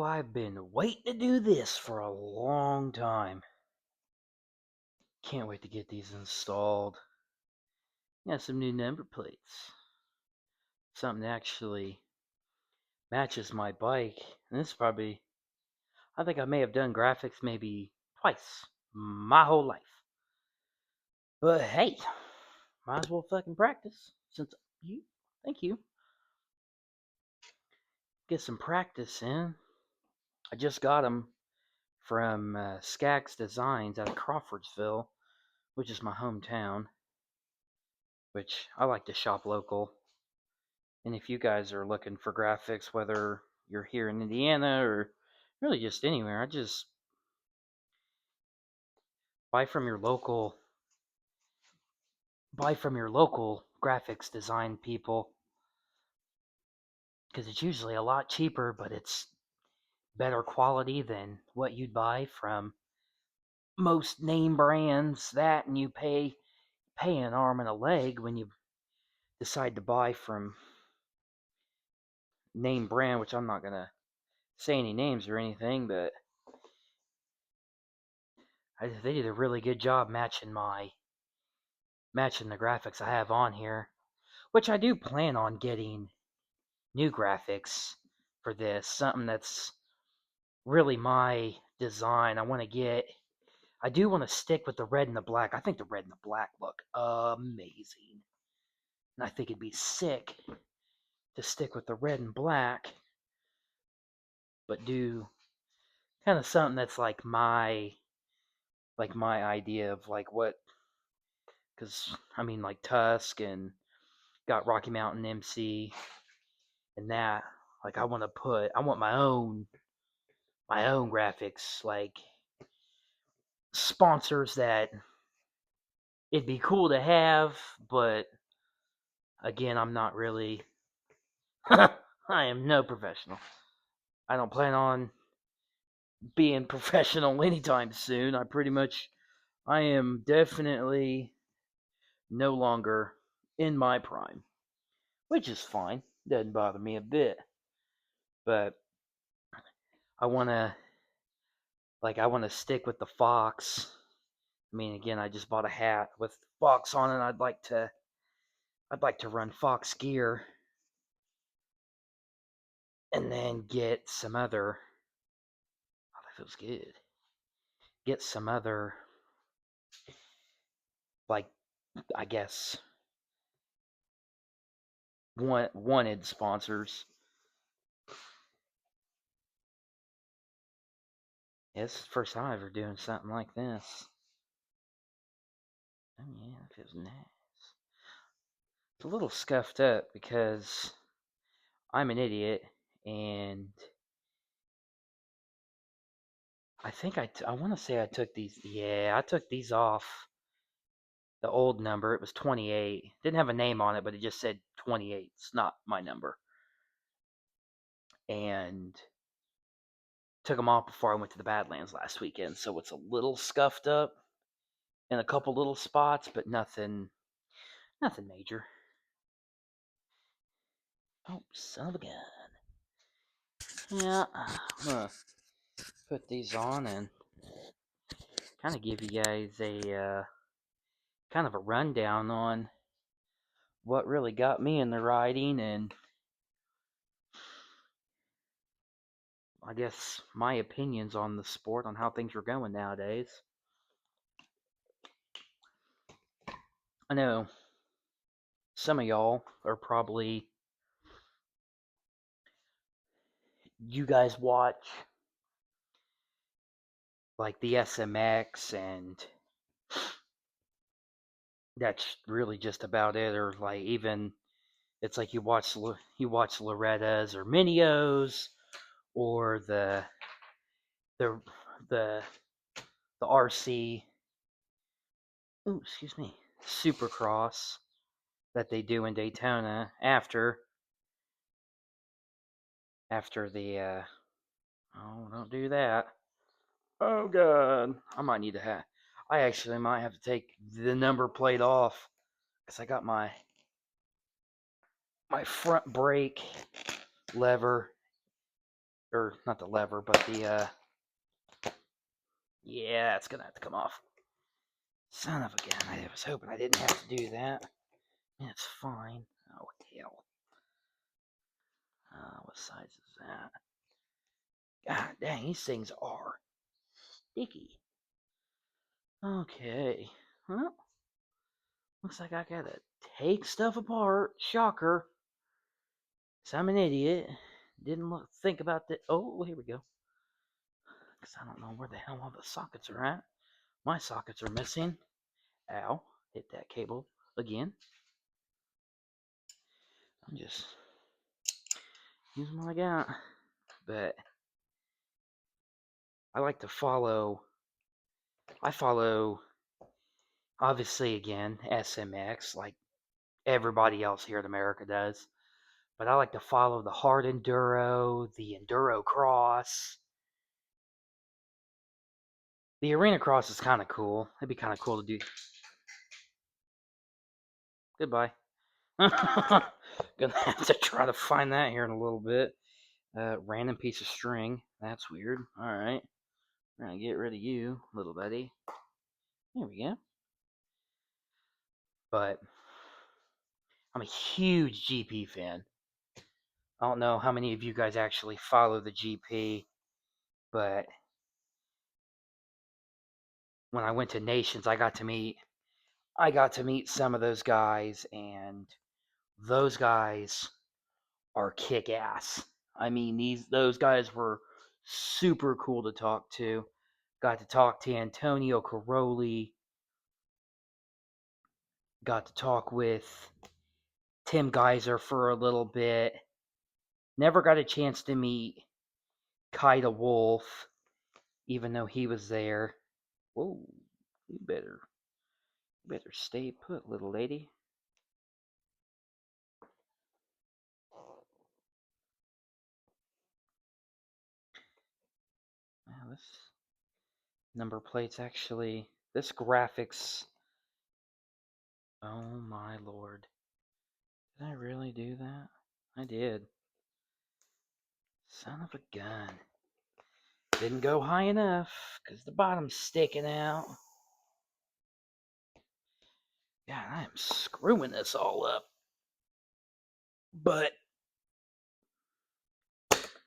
I've been waiting to do this for a long time. Can't wait to get these installed. Got some new number plates. Something that actually matches my bike. And this is probably, I think I may have done graphics maybe twice my whole life. But hey, might as well fucking practice thank you, get some practice in. I just got them from Skaggs Designs out of Crawfordsville, which is my hometown. Which I like to shop local. And if you guys are looking for graphics, whether you're here in Indiana or really just anywhere, I just buy from your local graphics design people, because it's usually a lot cheaper, but it's better quality than what you'd buy from most name brands. That, and you pay an arm and a leg when you decide to buy from name brand, which I'm not gonna say any names or anything, but they did a really good job matching the graphics I have on here, which I do plan on getting new graphics for this, something that's really my design. I do want to stick with the red and the black. I think the red and the black look amazing. And I think it'd be sick to stick with the red and black, but do kind of something that's like my idea of like what, because I mean, like Tusk and got Rocky Mountain MC and that. Like I want my own graphics, like sponsors that it'd be cool to have, but again, I'm not really I am no professional. I don't plan on being professional anytime soon. I am definitely no longer in my prime, which is fine. Doesn't bother me a bit. But I want to stick with the Fox. I mean, again, I just bought a hat with Fox on it. I'd like to run Fox gear and then get some other. Oh, that feels good. Get some other, like, I guess, wanted sponsors. Yeah, this is the first time I'm ever doing something like this. Oh yeah, that feels nice. It's a little scuffed up because I'm an idiot, and I think I want to say I took these. Yeah, I took these off the old number. It was 28. Didn't have a name on it, but it just said 28. It's not my number. And took them off before I went to the Badlands last weekend, so it's a little scuffed up in a couple little spots, but nothing major. Oh, son of a gun. Yeah, I'm gonna put these on and kind of give you guys a kind of a rundown on what really got me in the riding, and I guess my opinions on the sport, on how things are going nowadays. I know some of y'all are probably, you guys watch like the SMX, and that's really just about it. Or like, even it's like you watch Loretta's or Minios, or the the the RC, ooh, excuse me, Supercross that they do in Daytona after the oh, don't do that. Oh god, I actually might have to take the number plate off, because I got my front brake lever or not the lever, but the yeah, it's gonna have to come off. Son of a gun! I was hoping I didn't have to do that. It's fine. Oh hell! What size is that? God dang, these things are sticky. Okay. Well, looks like I gotta take stuff apart. Shocker. So I'm an idiot. Didn't think about that. Oh, here we go. Because I don't know where the hell all the sockets are at. My sockets are missing. Ow. Hit that cable again. I'm just using what I got. But I like to follow. I follow, obviously, again, SMX, like everybody else here in America does. But I like to follow the hard enduro, the enduro cross. The arena cross is kind of cool. It'd be kind of cool to do. Goodbye. Gonna have to try to find that here in a little bit. Random piece of string. That's weird. Alright. We're gonna get rid of you, little buddy. There we go. But I'm a huge GP fan. I don't know how many of you guys actually follow the GP, but when I went to Nations, I got to meet some of those guys, and those guys are kick ass. I mean, those guys were super cool to talk to. Got to talk to Antonio Caroli. Got to talk with Tim Geiser for a little bit. Never got a chance to meet Kaida Wolf, even though he was there. Whoa, you better stay put, little lady. Wow, this number plate's actually, this graphics. Oh my lord. Did I really do that? I did. Son of a gun. Didn't go high enough because the bottom's sticking out. God, I am screwing this all up. But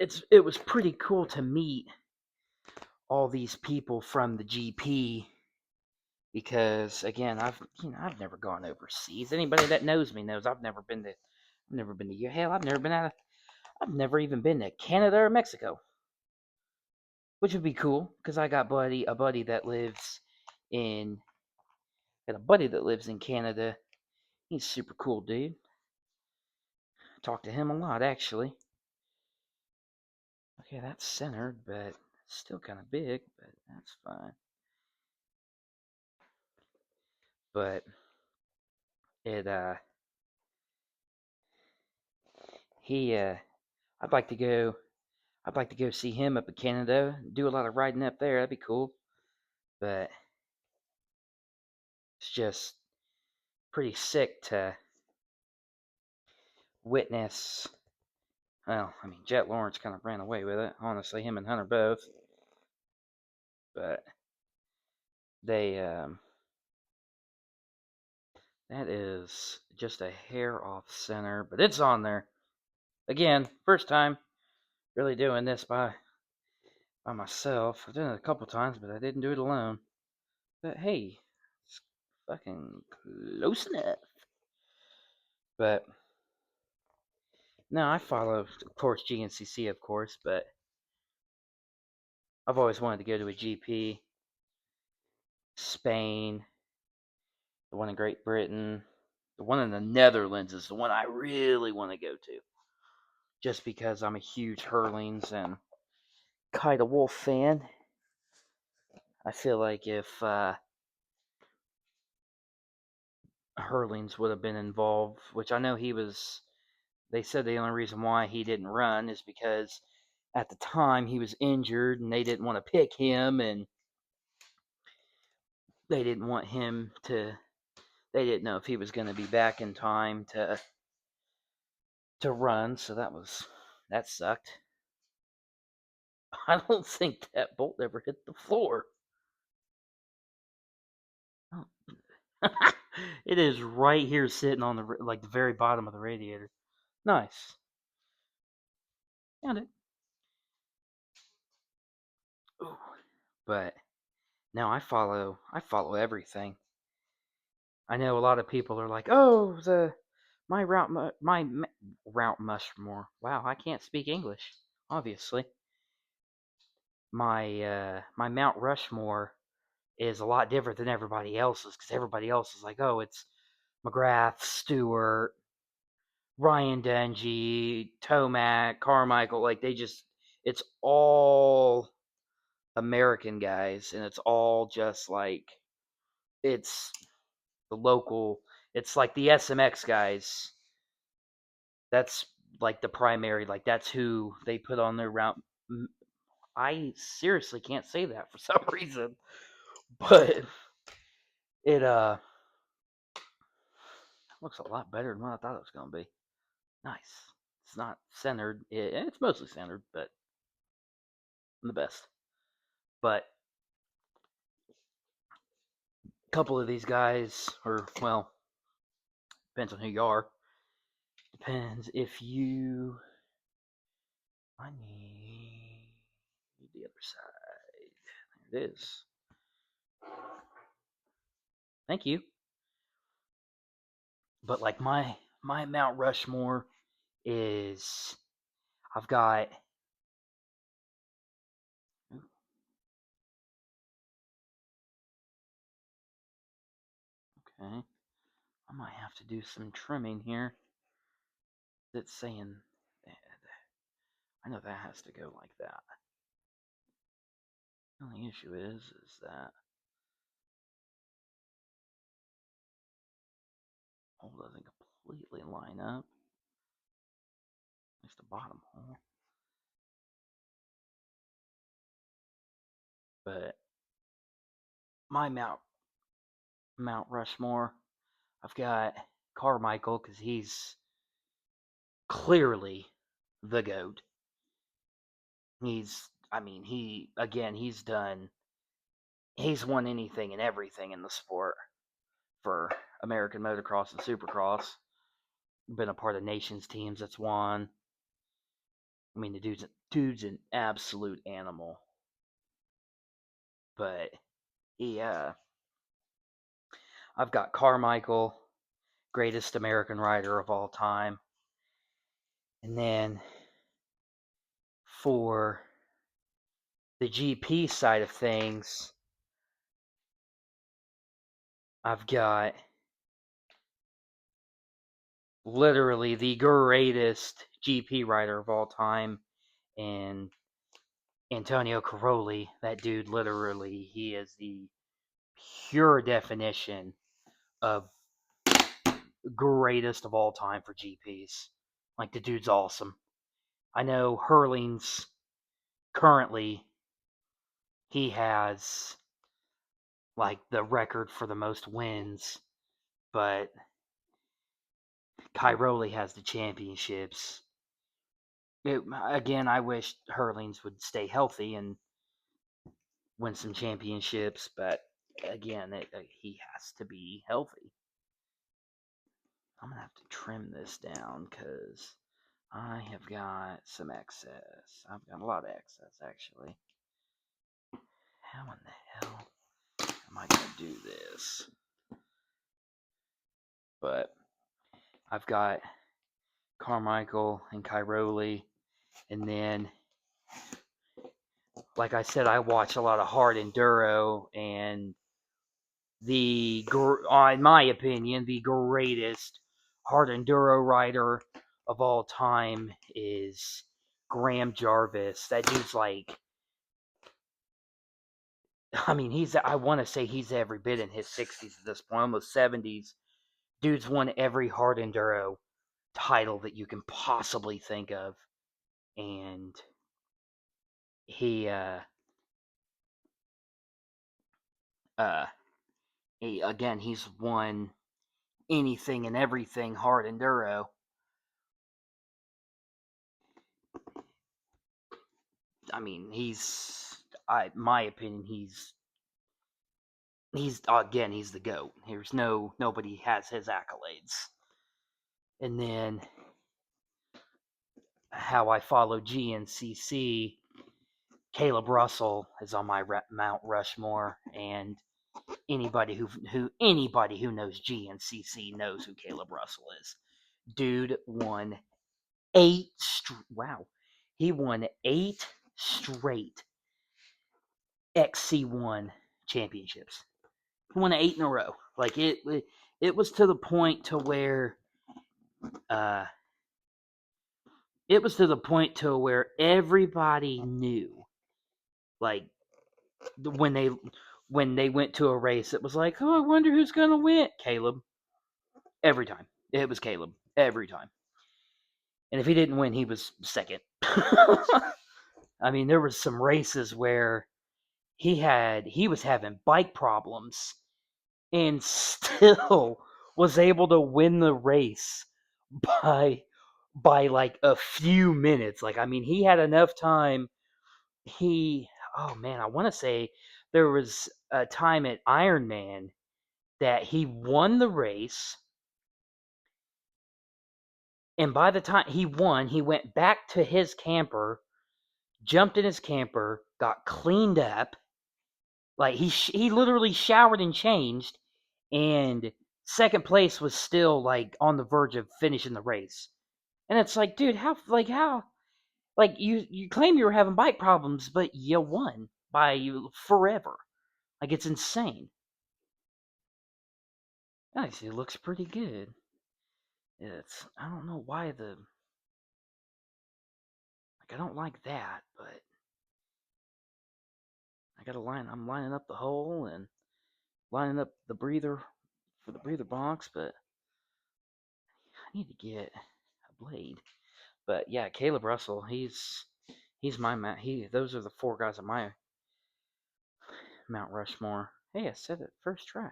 it was pretty cool to meet all these people from the GP because again, I've never gone overseas. Anybody that knows me knows I've never been to hell, I've never even been to Canada or Mexico. Which would be cool because I got a buddy that lives in Canada. He's super cool, dude. Talk to him a lot, actually. Okay, that's centered, but still kind of big, but that's fine. But it, I'd like to go. I'd like to go see him up in Canada. Do a lot of riding up there. That'd be cool. But it's just pretty sick to witness. Well, I mean, Jet Lawrence kind of ran away with it. Honestly, him and Hunter both. But they, that is just a hair off center, but it's on there. Again, first time really doing this by myself. I've done it a couple times, but I didn't do it alone. But hey, it's fucking close enough. But no, I follow, of course, GNCC, of course, but I've always wanted to go to a GP. Spain, the one in Great Britain, the one in the Netherlands is the one I really want to go to. Just because I'm a huge Hurlings and Kaida Wolf fan. I feel like if Hurlings would have been involved, which I know he was, they said the only reason why he didn't run is because at the time he was injured and they didn't want to pick him, and they didn't want him to, they didn't know if he was going to be back in time to run, so that sucked. I don't think that bolt ever hit the floor. Oh. It is right here sitting on the very bottom of the radiator. Nice. Found it. Ooh. But now I follow everything. I know a lot of people are like, "Oh, the my Route Mushmore." Wow, I can't speak English. Obviously, my Mount Rushmore is a lot different than everybody else's because everybody else is like, "Oh, it's McGrath, Stewart, Ryan Dungey, Tomac, Carmichael." Like it's all American guys, and it's all just like it's the local. It's like the SMX guys. That's like the primary. Like that's who they put on their route. I seriously can't say that for some reason, but it looks a lot better than what I thought it was gonna be. Nice. It's not centered. It's mostly centered, but I'm the best. But a couple of these guys, or well, depends on who you are. Depends if you. I need the other side. There it is. Thank you. But like my Mount Rushmore is I've got okay. I might have to do some trimming here. It's saying I know that has to go like that. The only issue is that hole doesn't completely line up. At least the bottom hole. But my Mount Rushmore, I've got Carmichael because he's clearly the GOAT. He's won anything and everything in the sport for American motocross and supercross. Been a part of nations teams that's won. I mean, the dude's an absolute animal. But he, I've got Carmichael, greatest American rider of all time, and then for the GP side of things, I've got literally the greatest GP rider of all time, and Antonio Caroli. That dude, literally, he is the pure definition of greatest of all time for GPs. Like the dude's awesome. I know Hurling's currently he has like the record for the most wins, but Cairoli has the championships. Again, I wish Hurlings would stay healthy and win some championships, but again, he has to be healthy. I'm gonna have to trim this down because I have got some excess. I've got a lot of excess actually. How in the hell am I gonna do this? But I've got Carmichael and Cairoli, and then, like I said, I watch a lot of hard enduro, and in my opinion, the greatest hard enduro rider of all time is Graham Jarvis. That dude's like, I mean, I want to say he's every bit in his 60s at this point, almost 70s. Dude's won every hard enduro title that you can possibly think of, and he uh he's won anything and everything hard enduro. I mean, my opinion, he's again, he's the GOAT. There's nobody has his accolades. And then how I follow GNCC, Caleb Russell is on my Mount Rushmore, and anybody who knows GNCC knows who Caleb Russell is. Dude won he won 8 straight XC1 championships. He won 8 in a row. Like it was to the point to where everybody knew, like, when they went to a race, it was like, oh, I wonder who's gonna win. Caleb. Every time. It was Caleb. Every time. And if he didn't win, he was second. I mean, there was some races where he was having bike problems and still was able to win the race by like a few minutes. Like, I mean, he had enough time. Oh man, I want to say there was a time at Ironman that he won the race, and by the time he won, he went back to his camper, jumped in his camper, got cleaned up. Like, he literally showered and changed, and second place was still like on the verge of finishing the race. And it's like, dude, how you claim you were having bike problems, but you won by forever. Like, it's insane. Actually, it looks pretty good. I don't know why I don't like that, but I'm lining up the hole and lining up the breather for the breather box, but I need to get a blade. But yeah, Caleb Russell, he's my those are the 4 guys on my Mount Rushmore. Hey, I said it first try.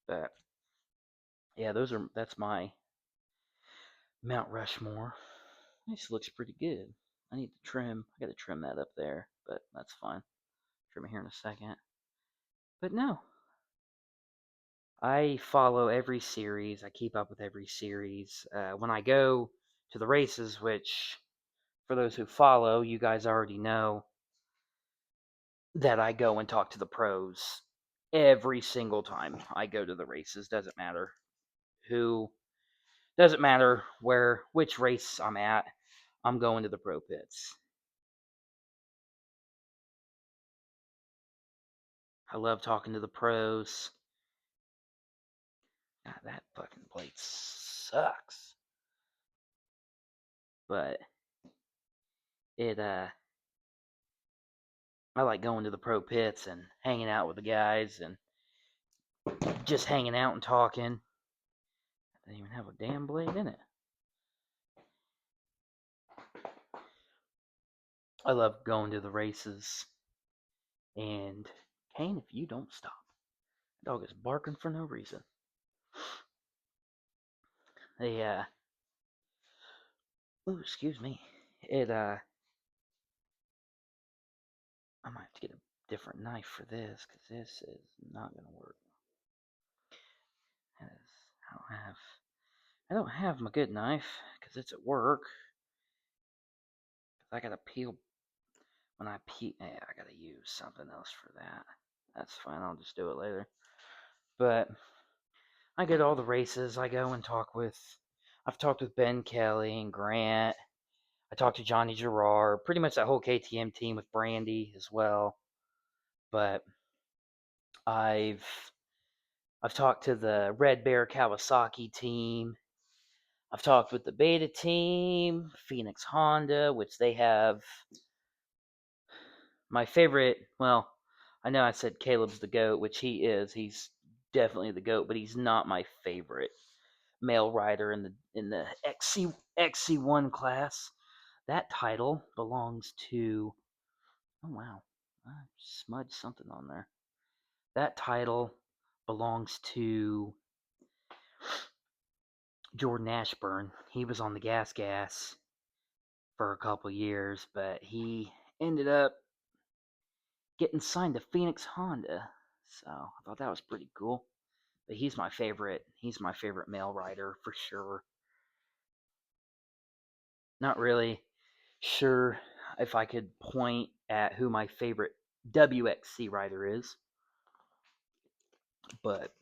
But yeah, that's my Mount Rushmore. This looks pretty good. I need to trim. I got to trim that up there, but that's fine. Trim it here in a second. But no, I follow every series. I keep up with every series. When I go to the races, which for those who follow, you guys already know that I go and talk to the pros every single time I go to the races. Doesn't matter who, doesn't matter which race I'm at. I'm going to the pro pits. I love talking to the pros. God, that fucking blade sucks. But I like going to the pro pits and hanging out with the guys and just hanging out and talking. I don't even have a damn blade in it. I love going to the races. And Kane, if you don't stop, the dog is barking for no reason. Oh, excuse me. I might have to get a different knife for this because this is not gonna work. I don't have my good knife because it's at work. I gotta peel. When I peel, I gotta use something else for that. That's fine. I'll just do it later. But I go to all the races. I go and I've talked with Ben Kelly and Grant. I talked to Johnny Gerard. Pretty much that whole KTM team with Brandy as well. But I've talked to the Red Bear Kawasaki team. I've talked with the Beta team, Phoenix Honda, which they have my favorite. Well, I know I said Caleb's the GOAT, which he is. He's definitely the GOAT, but he's not my favorite male rider in the XC1 class. That title belongs to. Oh wow, I smudged something on there. That title belongs to Jordan Ashburn. He was on the Gas Gas for a couple years, but he ended up getting signed to Phoenix Honda. So I thought that was pretty cool. But he's my favorite. He's my favorite male rider for sure. Not really sure if I could point at who my favorite WXC rider is, but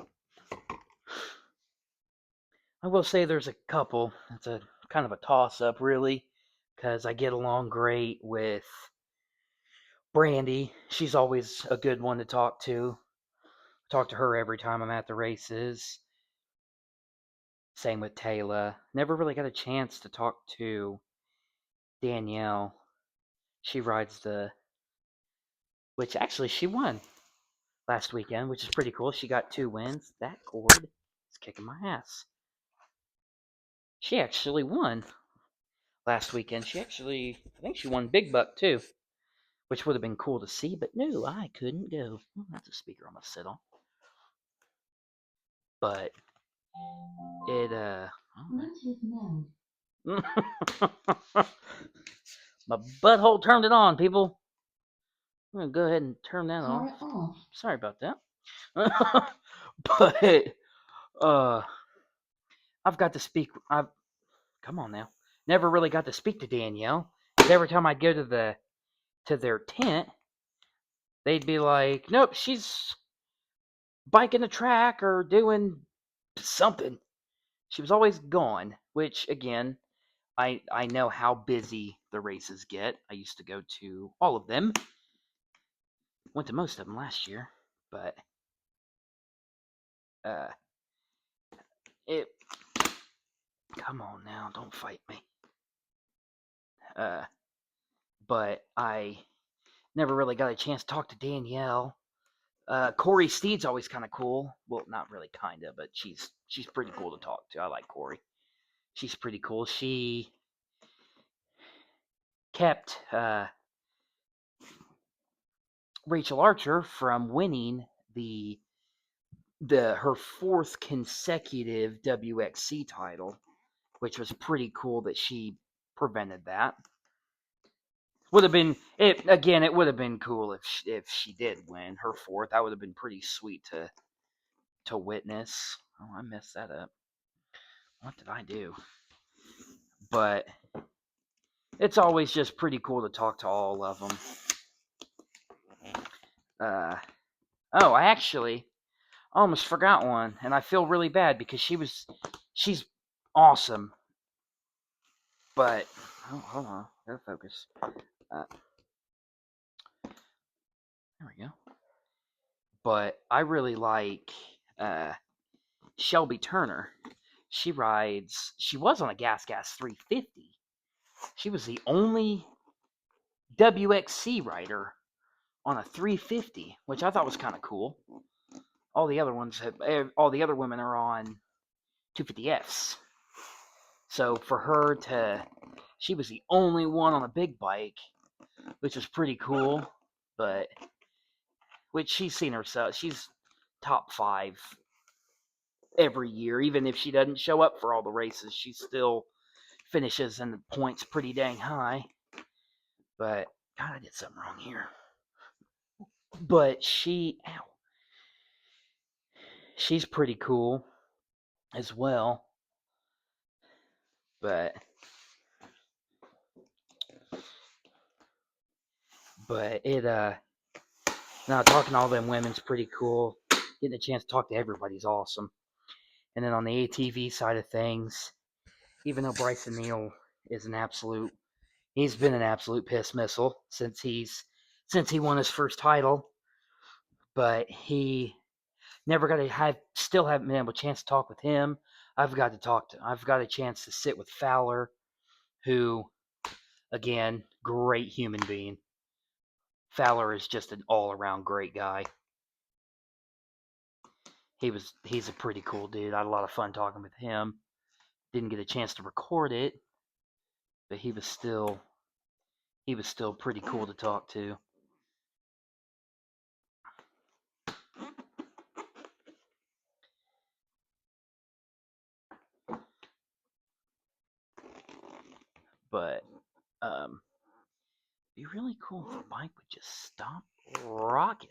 I will say there's a couple. It's a kind of a toss up, really, because I get along great with Brandy. She's always a good one to talk to. Talk to her every time I'm at the races. Same with Taylor. Never really got a chance to talk to Danielle. She rides which actually she won last weekend, which is pretty cool. She got 2 wins. That cord is kicking my ass. She actually won last weekend. I think she won Big Buck too, which would have been cool to see, but no, I couldn't go. Well, that's a speaker I'm gonna sit on. But it, my butthole turned it on, people. I'm gonna go ahead and turn that off. Sorry about that. But I've got to speak. Come on now. Never really got to speak to Danielle. Because every time I'd go to their tent, they'd be like, "Nope, she's biking the track or doing something." She was always gone. Which again, I know how busy the races get. I used to go to all of them. Went to most of them last year, but uh, it. Come on now, don't fight me. But I never really got a chance to talk to Danielle. Corey Steed's always kind of cool. Well, not really kinda, but she's pretty cool to talk to. I like Corey. She's pretty cool. She kept Rachel Archer from winning her 4th consecutive WXC title, which was pretty cool that she prevented that. Would have been it again. It would have been cool if she did win her 4th. That would have been pretty sweet to witness. Oh, I messed that up. What did I do? But it's always just pretty cool to talk to all of them. I actually almost forgot one, and I feel really bad because she's awesome. But hold on, gotta focus. There we go. But I really like Shelby Turner. She was on a Gas 350. She was the only WXC rider on a 350, which I thought was kind of cool. All the other women are on 250Fs. So for her she was the only one on a big bike, which was pretty cool. But which she's seen herself, she's top 5 every year. Even if she doesn't show up for all the races, she still finishes in the points pretty dang high. But God, I did something wrong here. But she's pretty cool as well. But it now talking to all them women's pretty cool. Getting a chance to talk to everybody's awesome. And then on the ATV side of things, even though Bryson Neal is he's been an absolute piss missile since he won his first title, but he never still haven't been able to chance to talk with him. I've got a chance to sit with Fowler, who, again, great human being. Fowler is just an all-around great guy. He's a pretty cool dude. I had a lot of fun talking with him. Didn't get a chance to record it, but he was still pretty cool to talk to. But Be really cool if the bike would just stop rocking.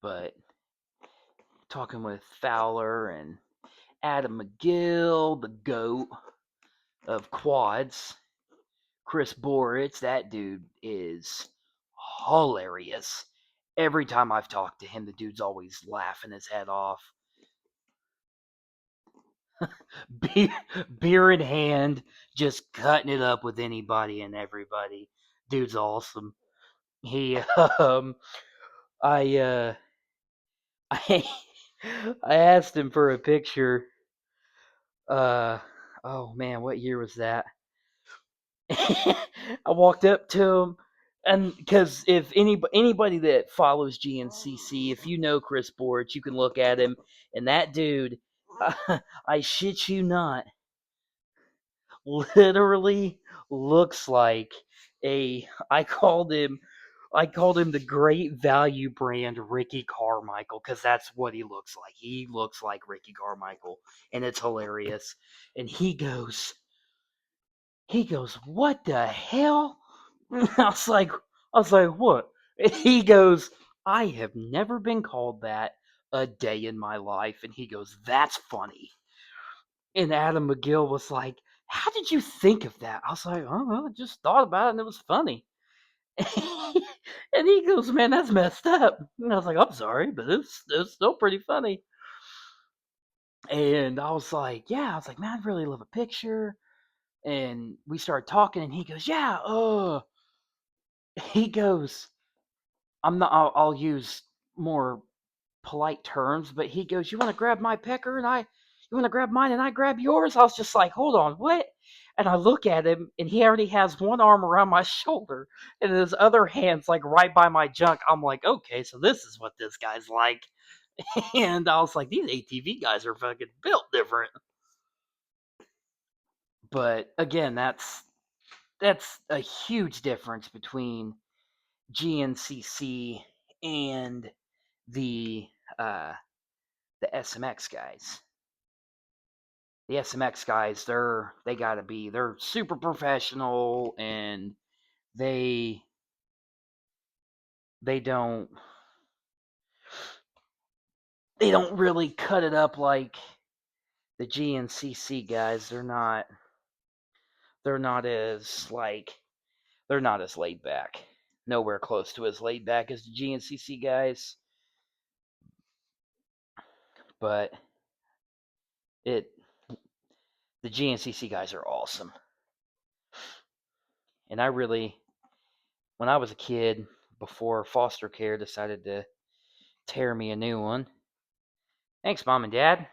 But talking with Fowler and Adam McGill, the GOAT of quads, Chris Boritz, that dude is hilarious. Every time I've talked to him, the dude's always laughing his head off. Beer in hand, just cutting it up with anybody and everybody. Dude's awesome. He, I, I, I asked him for a picture. Oh man, what year was that? I walked up to him, and because if anybody that follows GNCC, if you know Chris Borch, you can look at him, and that dude, I shit you not, literally looks like a. I called him the Great Value brand Ricky Carmichael because that's what he looks like. He looks like Ricky Carmichael, and it's hilarious. And he goes, "What the hell?" I was like, "What?" He goes, "I have never been called that a day in my life." And he goes, "That's funny." And Adam McGill was like, "How did you think of that?" I was like, "Oh, well, I just thought about it and it was funny." And he goes, "Man, that's messed up." And I was like, "I'm sorry, but it's still pretty funny." And I was like, "Yeah," I was like, "Man, I'd really love a picture." And we started talking, and he goes, "Yeah, he goes, I'm not. I'll use more polite terms, but he goes, "You want to grab my pecker, and you want to grab mine, and I grab yours." I was just like, "Hold on, what?" And I look at him, and he already has one arm around my shoulder, and his other hand's like right by my junk. I'm like, "Okay, so this is what this guy's like." And I was like, "These ATV guys are fucking built different." But again, that's a huge difference between GNCC and the uh, the SMX guys. The SMX guys, they're super professional, and they they don't they don't really cut it up like the GNCC guys. They're not as like they're not as laid back. Nowhere close to as laid back as the GNCC guys, but it the GNCC guys are awesome. And I really, when I was a kid, before foster care decided to tear me a new one. Thanks, Mom and Dad.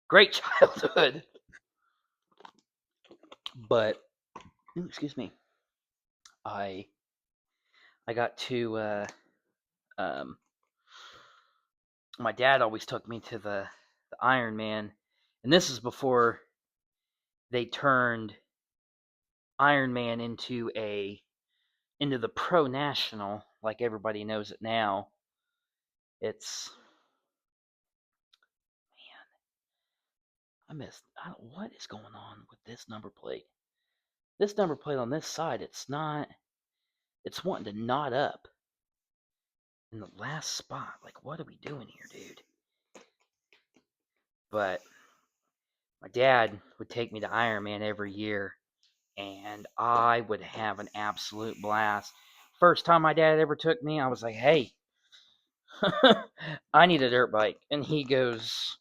Great childhood. But, excuse me, I I got to, um, my dad always took me to the Iron Man. And this is before they turned Iron Man into the Pro National, like everybody knows it now. It's what is going on with this number plate? This number plate on this side, it's wanting to knot up in the last spot. Like, what are we doing here, dude? But my dad would take me to Iron Man every year, and I would have an absolute blast. First time my dad ever took me, I was like, "Hey, I need a dirt bike," and he goes,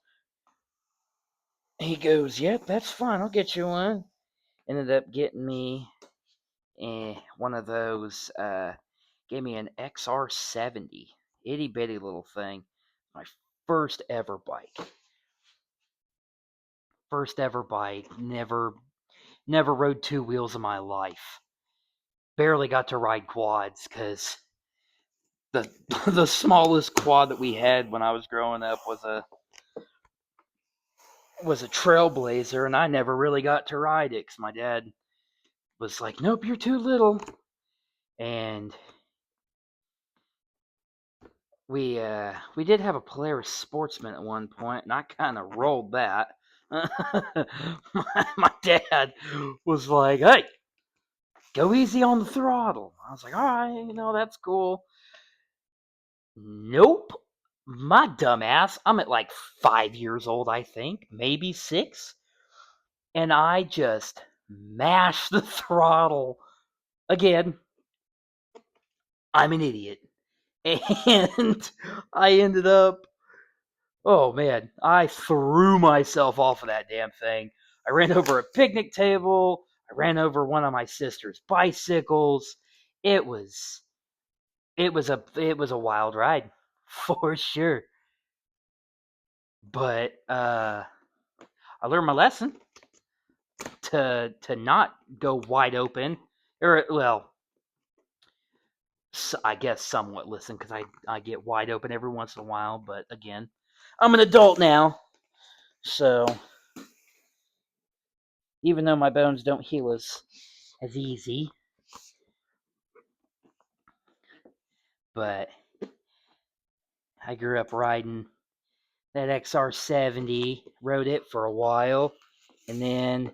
"Yep, that's fine. I'll get you one." Ended up getting me one of those. Gave me an XR70, itty bitty little thing. My first ever bike. First ever bike. Never rode two wheels in my life. Barely got to ride quads because the the smallest quad that we had when I was growing up was a Trailblazer, and I never really got to ride it because my dad was like, "Nope, you're too little." And we did have a Polaris Sportsman at one point, and I kind of rolled that. my dad was like, "Hey, go easy on the throttle." I was like, "All right, that's cool." Nope. My dumbass, I'm at like 5 years old, I think, maybe 6, and I just mashed the throttle again. I'm an idiot. And I ended up, oh man, I threw myself off of that damn thing. I ran over a picnic table. I ran over one of my sister's bicycles. It was it was a wild ride for sure. But I learned my lesson to not go wide open, or well, I guess somewhat listen, because I get wide open every once in a while. But again, I'm an adult now, so even though my bones don't heal as easy, but I grew up riding that XR70, rode it for a while, and then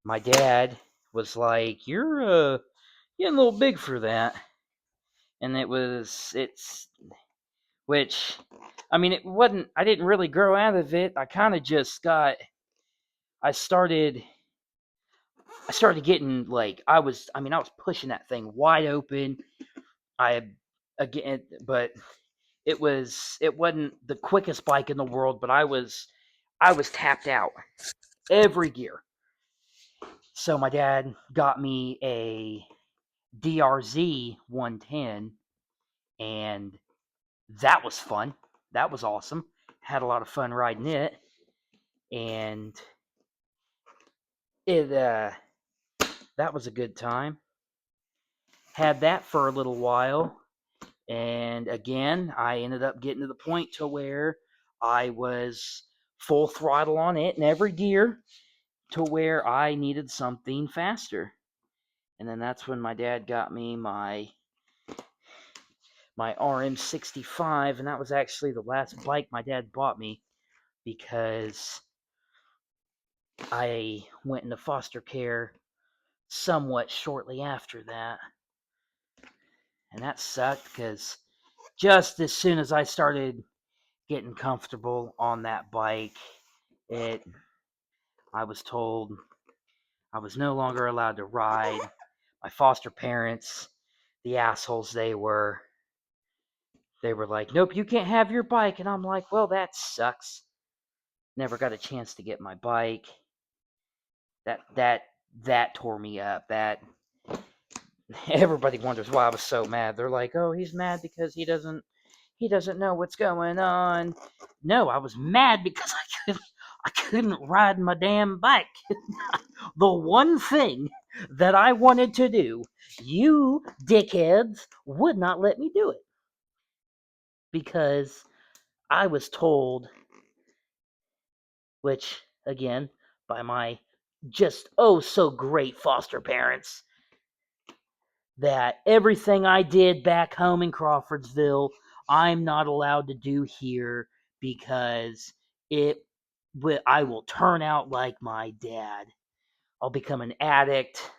my dad was like, "You're getting a little big for that," and it's which, I mean, it wasn't. I didn't really grow out of it. I kind of just got. I started. I started getting like I was. I mean, I was pushing that thing wide open. I again, but it wasn't the quickest bike in the world, but I was tapped out every gear. So my dad got me a DRZ 110, and that was fun. That was awesome. Had a lot of fun riding it, and it that was a good time. Had that for a little while, and again, I ended up getting to the point to where I was full throttle on it in every gear, to where I needed something faster. And then that's when my dad got me my RM65, and that was actually the last bike my dad bought me, because I went into foster care somewhat shortly after that. And that sucked, because just as soon as I started getting comfortable on that bike, it I was told I was no longer allowed to ride. My foster parents, the assholes they were like, "Nope, you can't have your bike." And I'm like, "Well, that sucks." Never got a chance to get my bike. That tore me up. That Everybody wonders why I was so mad. They're like, "Oh, he's mad because he doesn't know what's going on." No, I was mad because I couldn't ride my damn bike. The one thing that I wanted to do, you dickheads would not let me do it, because I was told, which again, by my just oh so great foster parents, that everything I did back home in Crawfordsville, I'm not allowed to do here, because I will turn out like my dad. I'll become an addict.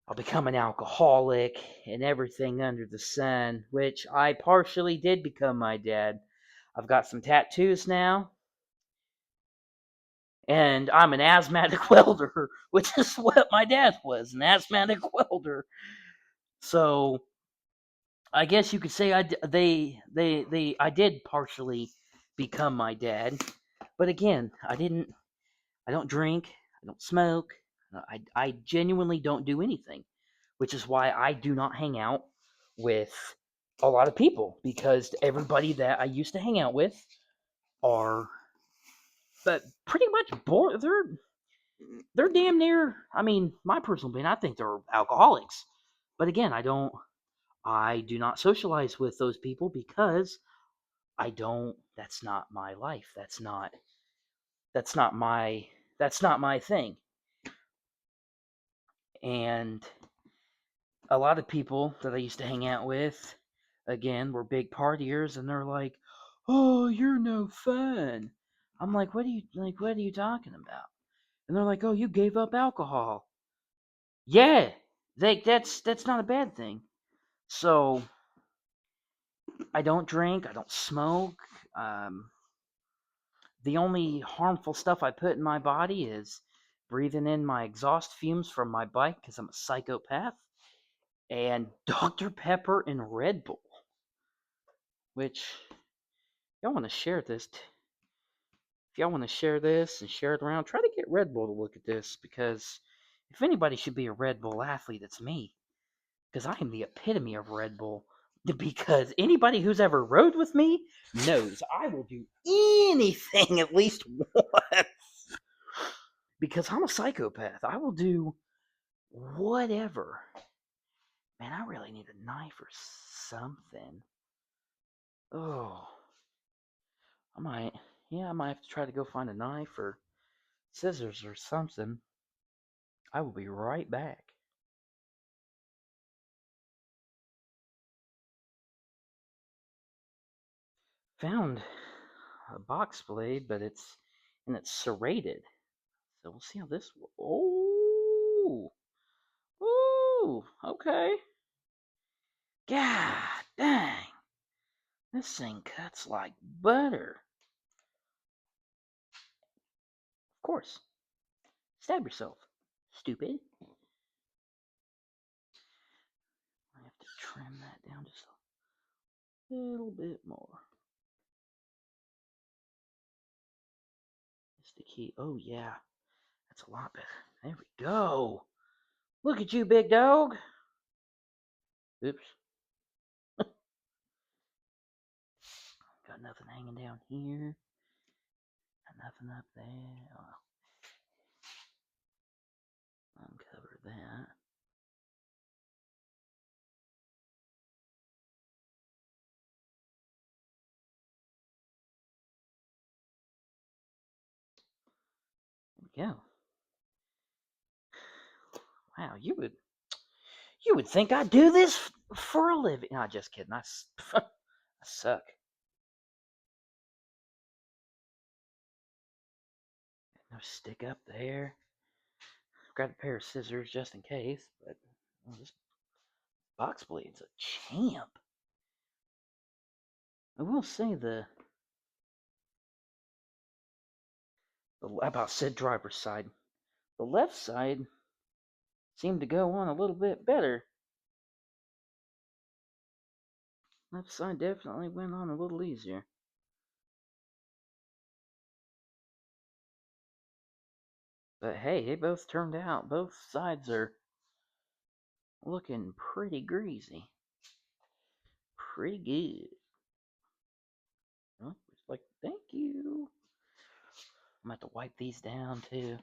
I'll become an alcoholic and everything under the sun, which I partially did become my dad. I've got some tattoos now, and I'm an asthmatic welder, which is what my dad was, an asthmatic welder. So I guess you could say I did partially become my dad, but again, I don't drink, I don't smoke, I genuinely don't do anything, which is why I do not hang out with a lot of people, because everybody that I used to hang out with are, but pretty much bored. They're damn near. I mean, my personal opinion, I think they're alcoholics. But again, I do not socialize with those people, because I don't. That's not my life. That's not my that's not my thing. And a lot of people that I used to hang out with, again, we're big partiers, and they're like, "Oh, you're no fun." I'm like, What are you talking about?" And they're like, "Oh, you gave up alcohol." Yeah, that's not a bad thing. So I don't drink. I don't smoke. Um, the only harmful stuff I put in my body is breathing in my exhaust fumes from my bike because I'm a psychopath, and Dr. Pepper and Red Bull, which y'all want to share this. If y'all want to share this and share it around, try to get Red Bull to look at this, because if anybody should be a Red Bull athlete, it's me. Because I am the epitome of Red Bull. Because anybody who's ever rode with me knows I will do anything at least once. Because I'm a psychopath. I will do whatever. Man, I really need a knife or something. Oh, I might. Yeah, I might have to try to go find a knife or scissors or something. I will be right back. Found a box blade, but it's serrated. So we'll see how this. Oh, ooh, okay. God dang, this thing cuts like butter. Of course, stab yourself, stupid. I have to trim that down just a little bit more. Just the key. Oh yeah, that's a lot better. There we go. Look at you, big dog. Oops. Got nothing hanging down here. Got nothing up there. Oh, uncover that. There we go. Wow, you would think I do this for a living. No, just kidding. I suck. No stick up there. Grab a pair of scissors just in case, but this box blade's a champ. I will say about said driver's side, the left side seemed to go on a little bit better. Left side definitely went on a little easier. But hey, they both turned out. Both sides are looking pretty greasy. Pretty good. Oh, it's like, thank you. I'm going to have to wipe these down too.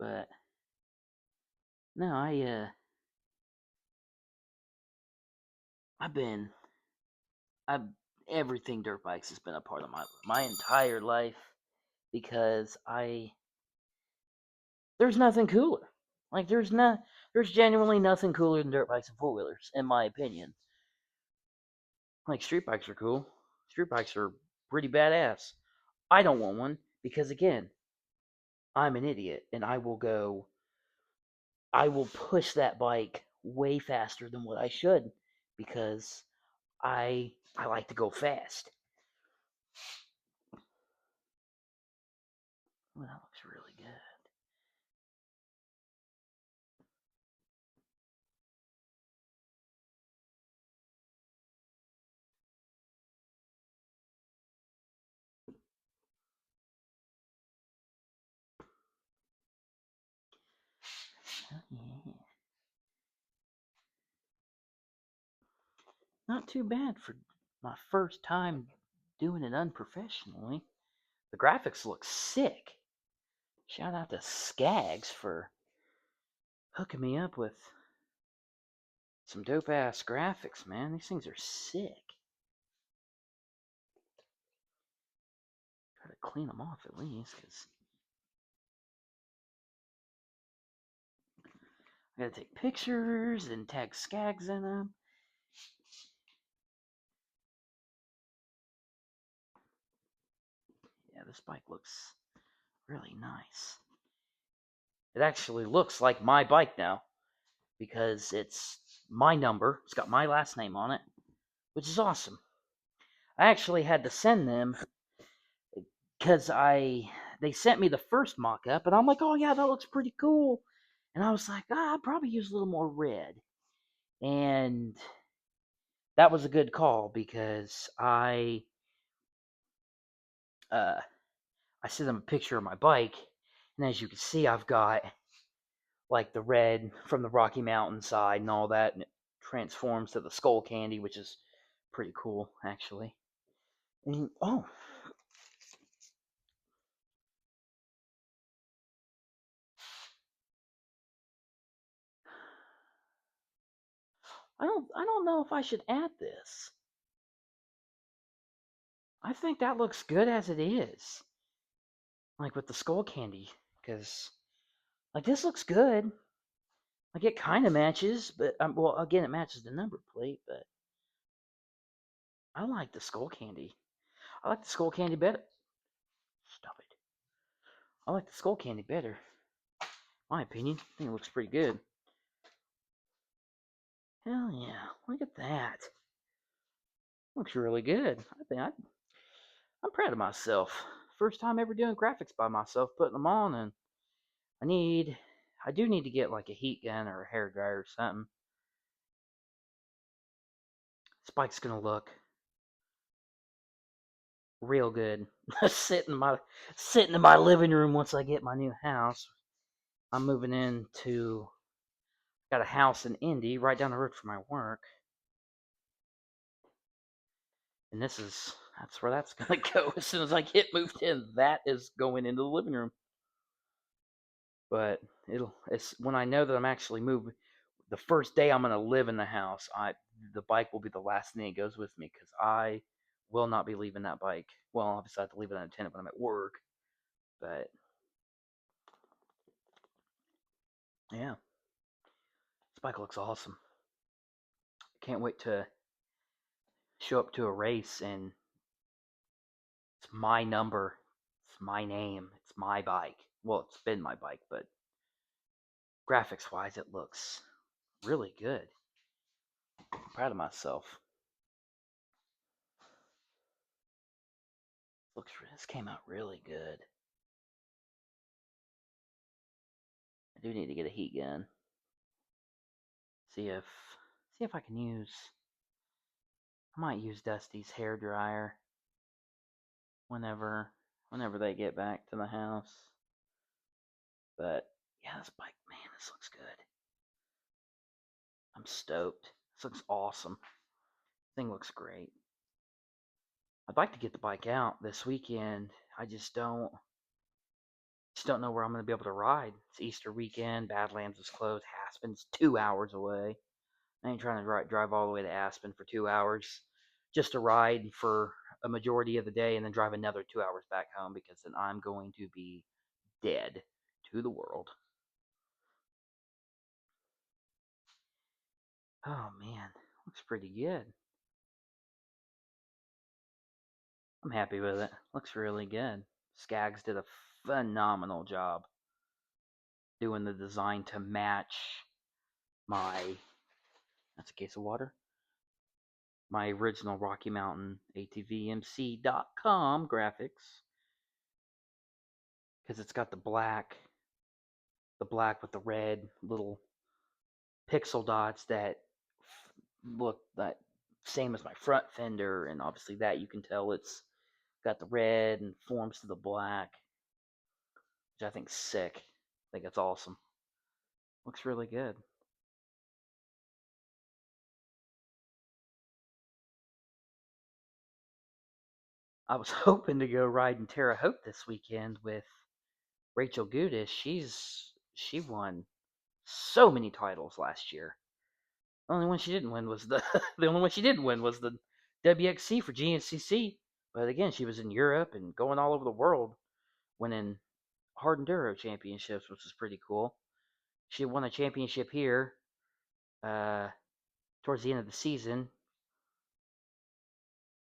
But no, I've been I've everything dirt bikes has been a part of my entire life, because I there's nothing cooler. Like there's genuinely nothing cooler than dirt bikes and four wheelers, in my opinion. Like street bikes are cool. Street bikes are pretty badass. I don't want one because again, I'm an idiot and I will push that bike way faster than what I should, because I like to go fast. Well, that looks really good. Oh, yeah. Not too bad for my first time doing it unprofessionally. The graphics look sick. Shout out to Skags for hooking me up with some dope ass graphics, man. These things are sick. Try to clean them off at least, because Gotta take pictures and tag Skags in them. Yeah, this bike looks really nice. It actually looks like my bike now because it's my number. It's got my last name on it, which is awesome. I actually had to send them because they sent me the first mock-up, and I'm like, oh yeah, that looks pretty cool. And I was like, I'd probably use a little more red. And that was a good call because uh, I sent them a picture of my bike, and as you can see, I've got like the red from the Rocky Mountain side and all that, and it transforms to the skull candy, which is pretty cool, actually. And, oh, I don't know if I should add this. I think that looks good as it is, like with the skull candy, because like this looks good. Like it kind of matches, but well, again, it matches the number plate, but I like the skull candy. I like the skull candy better. Stop it. I like the skull candy better. My opinion. I think it looks pretty good. Hell yeah! Look at that. Looks really good. I'm proud of myself. First time ever doing graphics by myself, putting them on, and I do need to get like a heat gun or a hair dryer or something. Spike's gonna look real good. Sitting in my living room once I get my new house. I'm moving into got a house in Indy right down the road from my work. And that's where that's gonna go as soon as I get moved in. That is going into the living room. But it's when I know that I'm actually moving. The first day I'm gonna live in the house, the bike will be the last thing that goes with me because I will not be leaving that bike. Well, obviously I have to leave it unattended when I'm at work, but yeah, this bike looks awesome. Can't wait to show up to a race and it's my number, it's my name, it's my bike. Well, it's been my bike, but graphics wise, it looks really good. I'm proud of myself. This came out really good. I do need to get a heat gun. See if I can use. I might use Dusty's hair dryer whenever they get back to the house. But yeah, this bike, man, this looks good. I'm stoked. This looks awesome. Thing looks great. I'd like to get the bike out this weekend. I just don't know where I'm going to be able to ride. It's Easter weekend. Badlands is closed. Aspen's 2 hours away. I ain't trying to drive all the way to Aspen for 2 hours just to ride for a majority of the day and then drive another 2 hours back home because then I'm going to be dead to the world. Oh man, looks pretty good. I'm happy with it. Looks really good. Skags did a phenomenal job doing the design to match my. That's a case of water. My original Rocky Mountain ATVMC.com graphics because it's got the black with the red little pixel dots that look that same as my front fender, and obviously that you can tell it's got the red and forms to the black, which I think's sick. I think it's awesome. Looks really good. I was hoping to go ride in Terre Haute this weekend with Rachel Gudish. She won so many titles last year. The only one she didn't win was the only one she didn't win was the WXC for GNCC. But again, she was in Europe and going all over the world, winning hard enduro championships, which is pretty cool. she won a championship here towards the end of the season.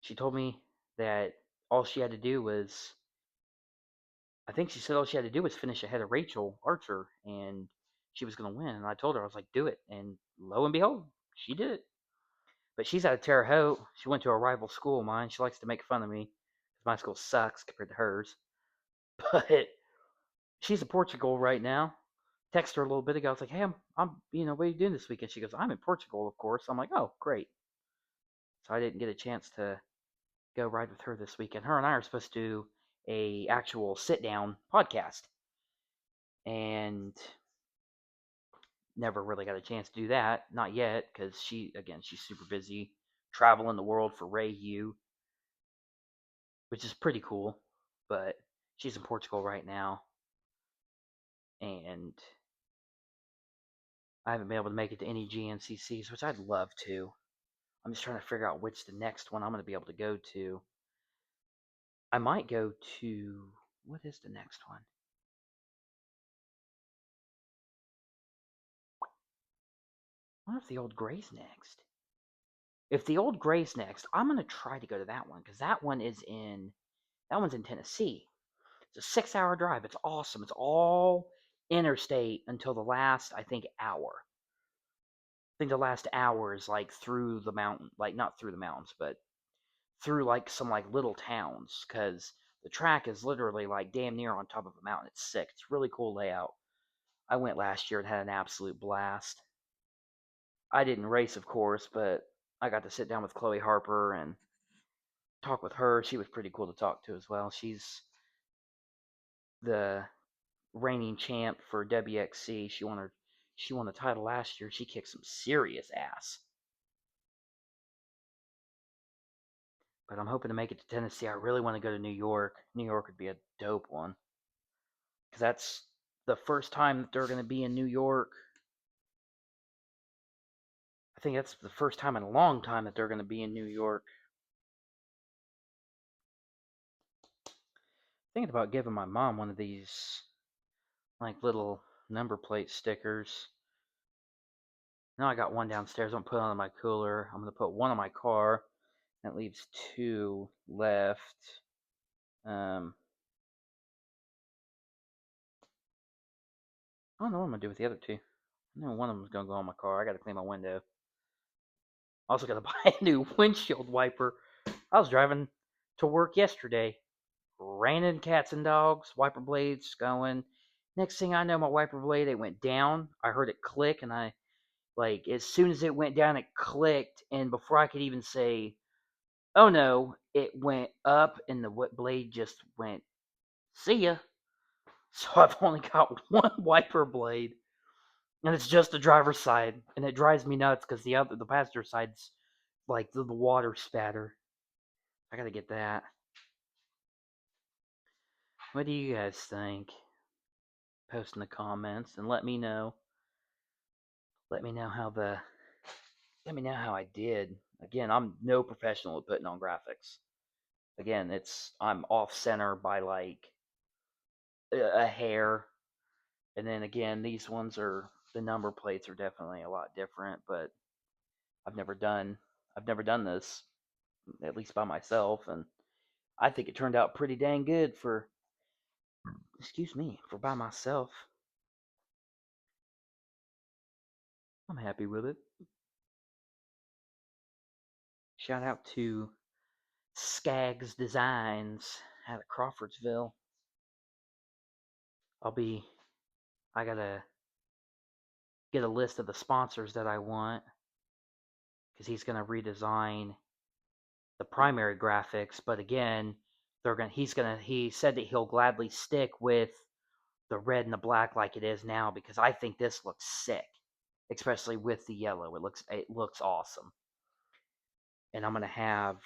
She told me that all she had to do was, I think she said all she had to do was finish ahead of Rachel Archer, and she was going to win. And I told her, I was like, do it. And lo and behold, she did it. But she's out of Terre Haute. She went to a rival school of mine. She likes to make fun of me because my school sucks compared to hers. But she's in Portugal right now. Texted her a little bit ago. I was like, hey, what are you doing this weekend? She goes, I'm in Portugal, of course. I'm like, oh, great. So I didn't get a chance to go ride with her this weekend. Her and I are supposed to do a actual sit down podcast, and never really got a chance to do that. Not yet, because she's super busy traveling the world for Ray Yu, which is pretty cool. But she's in Portugal right now, and I haven't been able to make it to any GNCCs, which I'd love to. I'm just trying to figure out which the next one I'm going to be able to go to. I might go to, what is the next one? I wonder if the Old Gray's next. If the Old Gray's next, I'm going to try to go to that one, because that one's in Tennessee. It's a 6-hour drive. It's awesome. It's all interstate until the last, I think, hour. I think the last hour is like through the mountain, like not through the mountains, but through like some like little towns, because the track is literally like damn near on top of a mountain. It's sick. It's a really cool layout. I went last year and had an absolute blast. I didn't race, of course, but I got to sit down with Chloe Harper and talk with her. She was pretty cool to talk to as well. She's the reigning champ for WXC. She won the title last year. She kicked some serious ass. But I'm hoping to make it to Tennessee. I really want to go to New York. New York would be a dope one, because that's the first time that they're going to be in New York. I think that's the first time in a long time that they're going to be in New York. Thinking about giving my mom one of these, like, little number plate stickers. Now I got one downstairs. I'm going to put it on my cooler. I'm going to put one on my car. That leaves 2 left. I don't know what I'm going to do with the other 2. I know one of them's going to go on my car. I got to clean my window. Also got to buy a new windshield wiper. I was driving to work yesterday. Raining cats and dogs. Wiper blades going. Next thing I know, my wiper blade, it went down. I heard it click, and as soon as it went down, it clicked. And before I could even say, oh no, it went up, and the blade just went, see ya. So I've only got one wiper blade. And it's just the driver's side, and it drives me nuts because the passenger side's like the water spatter. I gotta get that. What do you guys think? Post in the comments and let me know. Let me know how I did. Again, I'm no professional at putting on graphics. Again, I'm off center by like a hair, and then again, these ones are the number plates are definitely a lot different, but I've never done this, at least by myself, and I think it turned out pretty dang good for by myself. I'm happy with it. Shout out to Skaggs Designs out of Crawfordsville. I gotta get a list of the sponsors that I want, because he's gonna redesign the primary graphics, but again, he said that he'll gladly stick with the red and the black like it is now, because I think this looks sick, especially with the yellow. It looks awesome. And I'm gonna have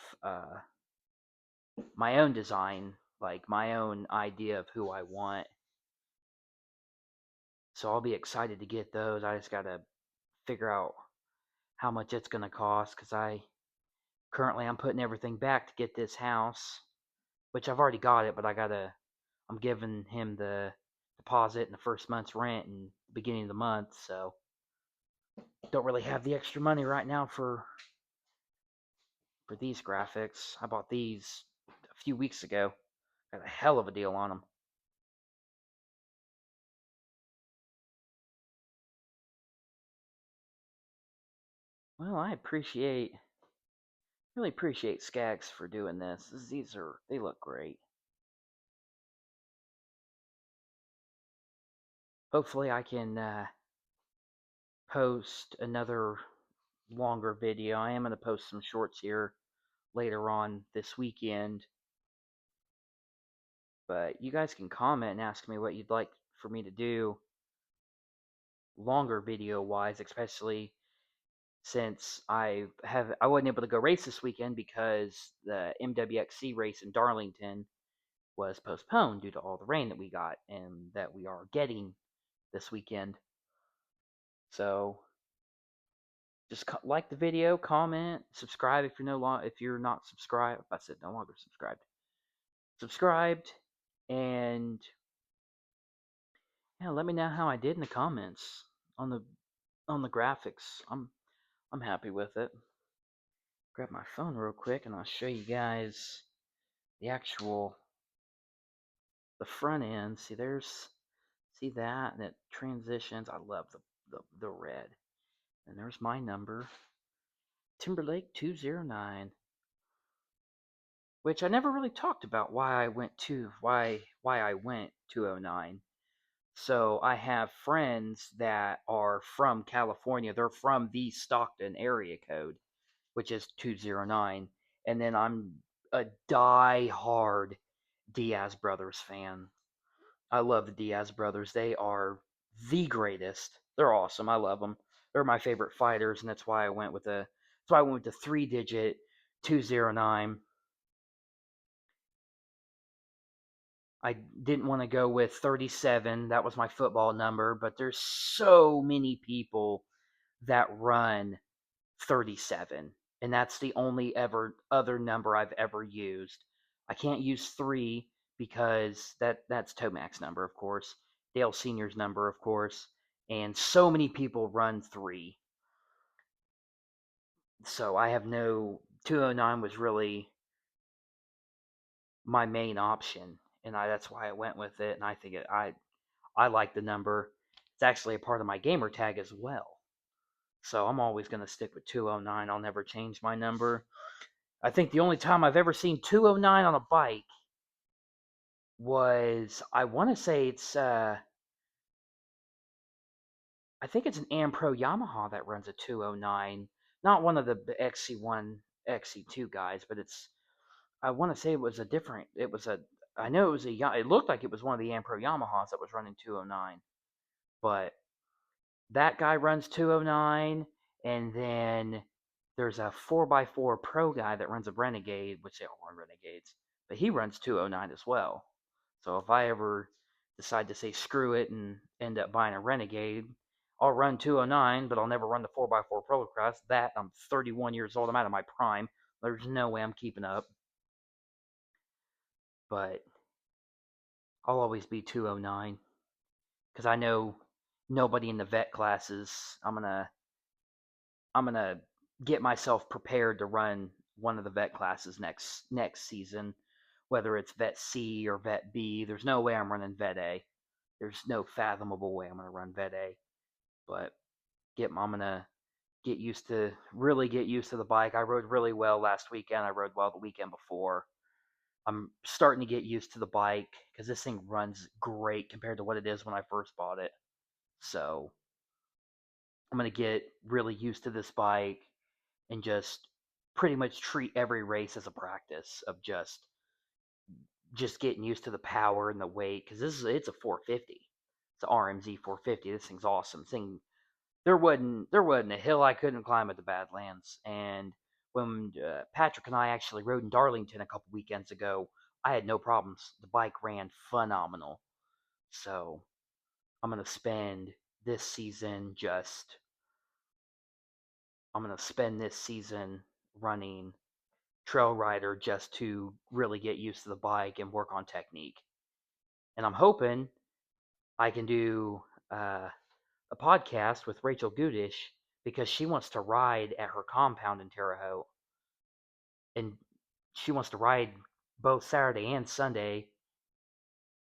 my own design, like my own idea of who I want. So I'll be excited to get those. I just gotta figure out how much it's gonna cost, because I'm putting everything back to get this house, which I've already got it, but I'm giving him the deposit and the first month's rent, and beginning of the month, so don't really have the extra money right now for these graphics. I bought these a few weeks ago. Got a hell of a deal on them. Well, really appreciate Skags for doing this. They look great. Hopefully I can post another longer video. I am going to post some shorts here later on this weekend. But you guys can comment and ask me what you'd like for me to do longer video wise, especially since I wasn't able to go race this weekend because the MWXC race in Darlington was postponed due to all the rain that we got and that we are getting this weekend. So just like the video, comment, subscribe if you're not subscribed. I said no longer subscribed, and yeah, let me know how I did in the comments on the graphics. I'm happy with it. Grab my phone real quick and I'll show you guys the front end. See that, and it transitions. I love the red. And there's my number, Timberlake 209. Which I never really talked about why I went 209. So I have friends that are from California. They're from the Stockton area code, which is 209. And then I'm a die-hard Diaz Brothers fan. I love the Diaz Brothers. They are the greatest. They're awesome. I love them. They're my favorite fighters, and that's why I went with the 3-digit 209. I didn't want to go with 37. That was my football number, but there's so many people that run 37, and that's the only other number I've ever used. I can't use 3 because that's Tomac's number, of course, Dale Senior's number, of course, and so many people run 3. So I have no 209 was really my main option, and that's why I went with it, and I think I like the number. It's actually a part of my gamer tag as well. So I'm always going to stick with 209. I'll never change my number. I think the only time I've ever seen 209 on a bike was, I want to say I think it's an Ampro Yamaha that runs a 209. Not one of the XC1, XC2 guys, but I want to say I know it looked like it was one of the Ampro Yamahas that was running 209. But that guy runs 209, and then there's a 4x4 Pro guy that runs a Renegade, which they all run Renegades, but he runs 209 as well. So if I ever decide to say screw it and end up buying a Renegade, I'll run 209, but I'll never run the 4x4 Pro Cross. I'm 31 years old. I'm out of my prime. There's no way I'm keeping up. But I'll always be 209 because I know nobody in the vet classes. I'm gonna get myself prepared to run one of the vet classes next season, whether it's Vet C or Vet B. There's no way I'm running Vet A. There's no fathomable way I'm gonna run Vet A. But I'm gonna really get used to the bike. I rode really well last weekend. I rode well the weekend before. I'm starting to get used to the bike because this thing runs great compared to what it is when I first bought it. So I'm gonna get really used to this bike and just pretty much treat every race as a practice of just getting used to the power and the weight, because it's a 450. It's an RMZ 450. This thing's awesome. There wasn't a hill I couldn't climb at the Badlands. And when Patrick and I actually rode in Darlington a couple weekends ago, I had no problems. The bike ran phenomenal. So I'm gonna spend this season just I'm gonna spend this season running Trail Rider just to really get used to the bike and work on technique. And I'm hoping I can do a podcast with Rachel Goodish because she wants to ride at her compound in Terre Haute, and she wants to ride both Saturday and Sunday,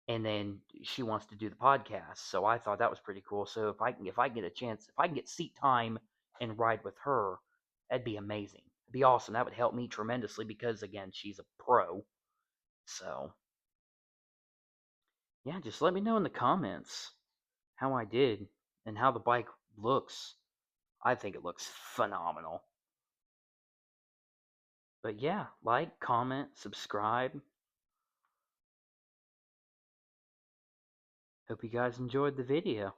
and then she wants to do the podcast. So I thought that was pretty cool. So if I get a chance, if I can get seat time and ride with her, that'd be amazing. It'd be awesome. That would help me tremendously because again, she's a pro. So yeah, just let me know in the comments how I did and how the bike looks. I think it looks phenomenal. But yeah, like, comment, subscribe. Hope you guys enjoyed the video.